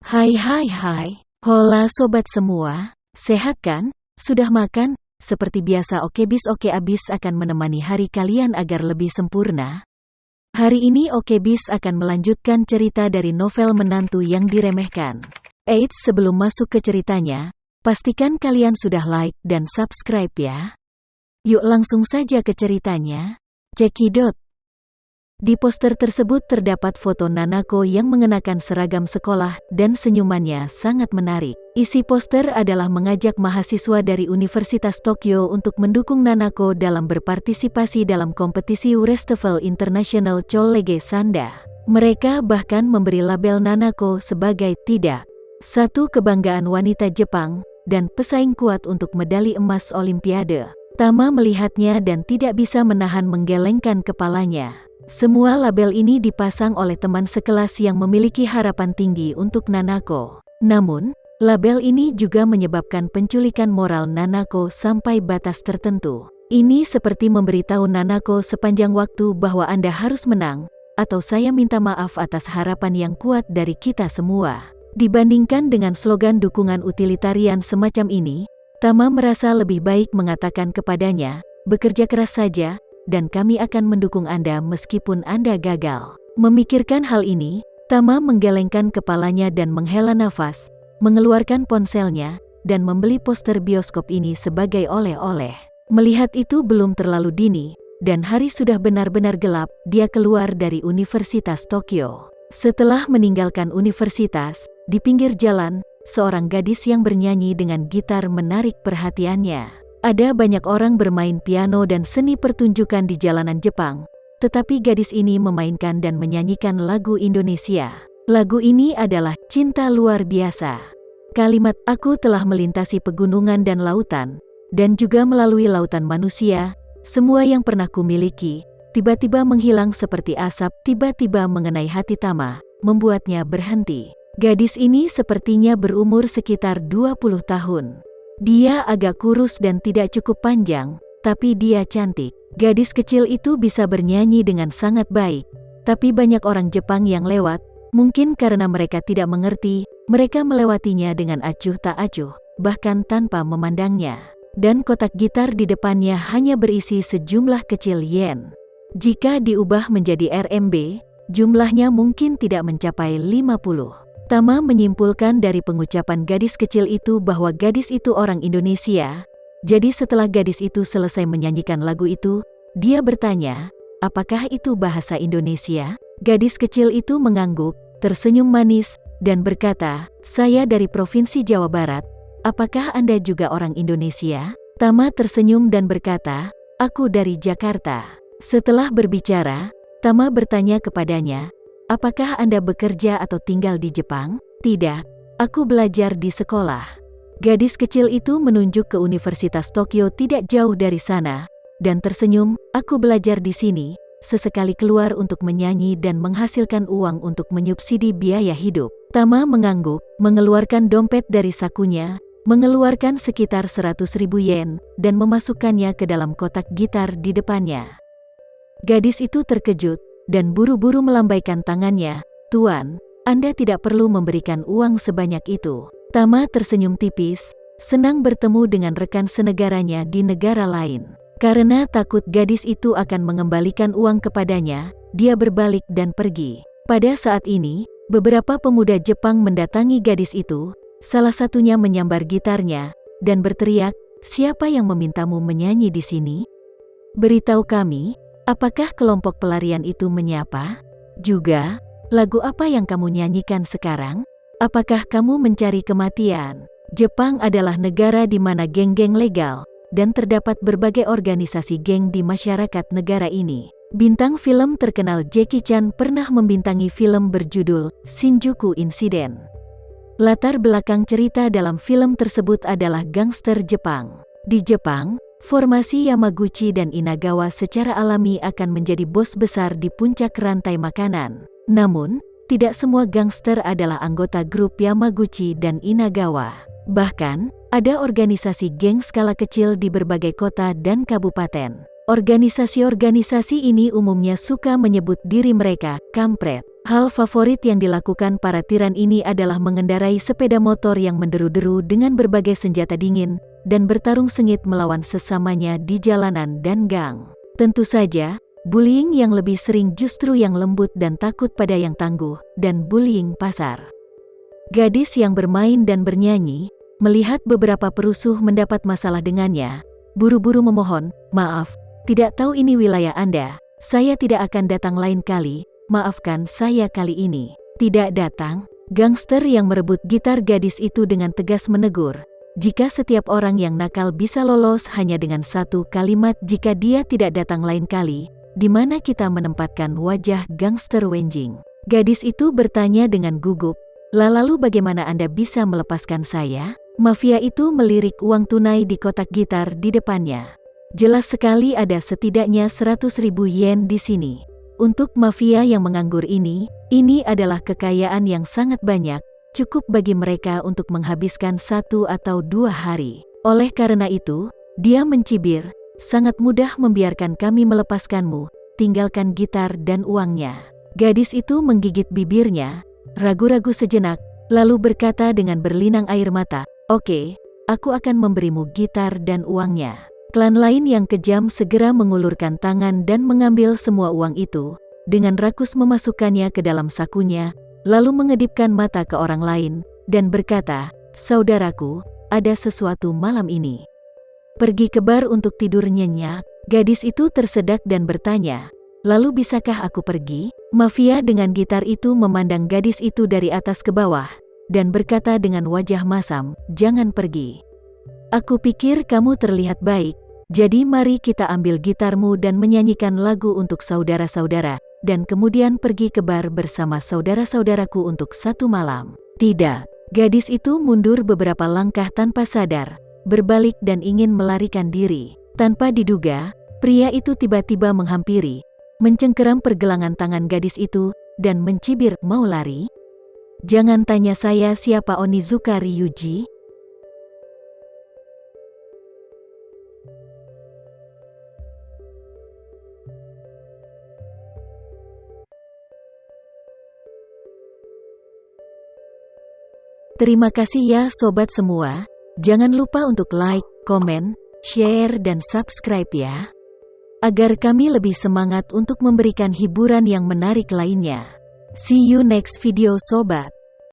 Hai. Hola sobat semua, sehat kan? Sudah makan? Seperti biasa Okebis Oke Abis akan menemani hari kalian agar lebih sempurna. Hari ini Okebis akan melanjutkan cerita dari novel Menantu yang Diremehkan. Eits, sebelum masuk ke ceritanya, pastikan kalian sudah like dan subscribe ya. Yuk langsung saja ke ceritanya. Cekidot. Di poster tersebut terdapat foto Nanako yang mengenakan seragam sekolah dan senyumannya sangat menarik. Isi poster adalah mengajak mahasiswa dari Universitas Tokyo untuk mendukung Nanako dalam berpartisipasi dalam kompetisi Festival International Chollege Sanda. Mereka bahkan memberi label Nanako sebagai tidak satu kebanggaan wanita Jepang dan pesaing kuat untuk medali emas Olimpiade. Tama melihatnya dan tidak bisa menahan menggelengkan kepalanya. Semua label ini dipasang oleh teman sekelas yang memiliki harapan tinggi untuk Nanako. Namun, label ini juga menyebabkan penculikan moral Nanako sampai batas tertentu. Ini seperti memberitahu Nanako sepanjang waktu bahwa Anda harus menang, atau saya minta maaf atas harapan yang kuat dari kita semua. Dibandingkan dengan slogan dukungan utilitarian semacam ini, Tama merasa lebih baik mengatakan kepadanya, bekerja keras saja, dan kami akan mendukung Anda meskipun Anda gagal. Memikirkan hal ini, Tama menggelengkan kepalanya dan menghela nafas, mengeluarkan ponselnya, dan membeli poster bioskop ini sebagai oleh-oleh. Melihat itu belum terlalu dini, dan hari sudah benar-benar gelap, dia keluar dari Universitas Tokyo. Setelah meninggalkan universitas, di pinggir jalan, seorang gadis yang bernyanyi dengan gitar menarik perhatiannya. Ada banyak orang bermain piano dan seni pertunjukan di jalanan Jepang, tetapi gadis ini memainkan dan menyanyikan lagu Indonesia. Lagu ini adalah Cinta Luar Biasa. Kalimat "Aku telah melintasi pegunungan dan lautan, dan juga melalui lautan manusia, semua yang pernah kumiliki, tiba-tiba menghilang seperti asap tiba-tiba mengenai hati Tama, membuatnya berhenti." Gadis ini sepertinya berumur sekitar 20 tahun. Dia agak kurus dan tidak cukup panjang, tapi dia cantik. Gadis kecil itu bisa bernyanyi dengan sangat baik, tapi banyak orang Jepang yang lewat, mungkin karena mereka tidak mengerti, mereka melewatinya dengan acuh tak acuh, bahkan tanpa memandangnya. Dan kotak gitar di depannya hanya berisi sejumlah kecil yen. Jika diubah menjadi RMB, jumlahnya mungkin tidak mencapai 50. Tama menyimpulkan dari pengucapan gadis kecil itu bahwa gadis itu orang Indonesia. Jadi setelah gadis itu selesai menyanyikan lagu itu, dia bertanya, apakah itu bahasa Indonesia? Gadis kecil itu mengangguk, tersenyum manis, dan berkata, saya dari Provinsi Jawa Barat. Apakah Anda juga orang Indonesia? Tama tersenyum dan berkata, aku dari Jakarta. Setelah berbicara, Tama bertanya kepadanya, apakah Anda bekerja atau tinggal di Jepang? Tidak, aku belajar di sekolah. Gadis kecil itu menunjuk ke Universitas Tokyo tidak jauh dari sana, dan tersenyum, aku belajar di sini, sesekali keluar untuk menyanyi dan menghasilkan uang untuk menyubsidi biaya hidup. Tama mengangguk, mengeluarkan dompet dari sakunya, mengeluarkan sekitar 100.000 yen, dan memasukkannya ke dalam kotak gitar di depannya. Gadis itu terkejut, dan buru-buru melambaikan tangannya, Tuan, Anda tidak perlu memberikan uang sebanyak itu. Tama tersenyum tipis, senang bertemu dengan rekan senegaranya di negara lain. Karena takut gadis itu akan mengembalikan uang kepadanya, dia berbalik dan pergi. Pada saat ini, beberapa pemuda Jepang mendatangi gadis itu, salah satunya menyambar gitarnya, dan berteriak, siapa yang memintamu menyanyi di sini? Beritahu kami, apakah kelompok pelarian itu menyapa? Juga, lagu apa yang kamu nyanyikan sekarang? Apakah kamu mencari kematian? Jepang adalah negara di mana geng-geng legal, dan terdapat berbagai organisasi geng di masyarakat negara ini. Bintang film terkenal Jackie Chan pernah membintangi film berjudul Shinjuku Incident. Latar belakang cerita dalam film tersebut adalah gangster Jepang. Di Jepang, formasi Yamaguchi dan Inagawa secara alami akan menjadi bos besar di puncak rantai makanan. Namun, tidak semua gangster adalah anggota grup Yamaguchi dan Inagawa. Bahkan, ada organisasi geng skala kecil di berbagai kota dan kabupaten. Organisasi-organisasi ini umumnya suka menyebut diri mereka kampret. Hal favorit yang dilakukan para tiran ini adalah mengendarai sepeda motor yang menderu-deru dengan berbagai senjata dingin, dan bertarung sengit melawan sesamanya di jalanan dan gang. Tentu saja, bullying yang lebih sering justru yang lembut dan takut pada yang tangguh, dan bullying pasar. Gadis yang bermain dan bernyanyi, melihat beberapa perusuh mendapat masalah dengannya, buru-buru memohon, "Maaf, tidak tahu ini wilayah Anda, saya tidak akan datang lain kali. Maafkan saya kali ini." "Tidak datang?" Gangster yang merebut gitar gadis itu dengan tegas menegur. Jika setiap orang yang nakal bisa lolos hanya dengan satu kalimat jika dia tidak datang lain kali, di mana kita menempatkan wajah gangster wenjing? Gadis itu bertanya dengan gugup, "Lalu bagaimana Anda bisa melepaskan saya?" Mafia itu melirik uang tunai di kotak gitar di depannya. Jelas sekali ada setidaknya 100.000 yen di sini. Untuk mafia yang menganggur ini adalah kekayaan yang sangat banyak, cukup bagi mereka untuk menghabiskan 1 atau 2 hari. Oleh karena itu, dia mencibir, "Sangat mudah membiarkan kami melepaskanmu, tinggalkan gitar dan uangnya." Gadis itu menggigit bibirnya, ragu-ragu sejenak, lalu berkata dengan berlinang air mata, "Oke, aku akan memberimu gitar dan uangnya." Klan lain yang kejam segera mengulurkan tangan dan mengambil semua uang itu, dengan rakus memasukkannya ke dalam sakunya, lalu mengedipkan mata ke orang lain, dan berkata, "Saudaraku, ada sesuatu malam ini. Pergi ke bar untuk tidur nyenyak." Gadis itu tersedak dan bertanya, "Lalu bisakah aku pergi?" Mafia dengan gitar itu memandang gadis itu dari atas ke bawah, dan berkata dengan wajah masam, "Jangan pergi. Aku pikir kamu terlihat baik, jadi mari kita ambil gitarmu dan menyanyikan lagu untuk saudara-saudara, dan kemudian pergi ke bar bersama saudara-saudaraku untuk 1 malam." "Tidak." Gadis itu mundur beberapa langkah tanpa sadar, berbalik dan ingin melarikan diri. Tanpa diduga, pria itu tiba-tiba menghampiri, mencengkeram pergelangan tangan gadis itu, dan mencibir, "Mau lari? Jangan tanya saya siapa Onizuka Ryuji." Terima kasih ya sobat semua. Jangan lupa untuk like, komen, share dan subscribe ya, agar kami lebih semangat untuk memberikan hiburan yang menarik lainnya. See you next video sobat.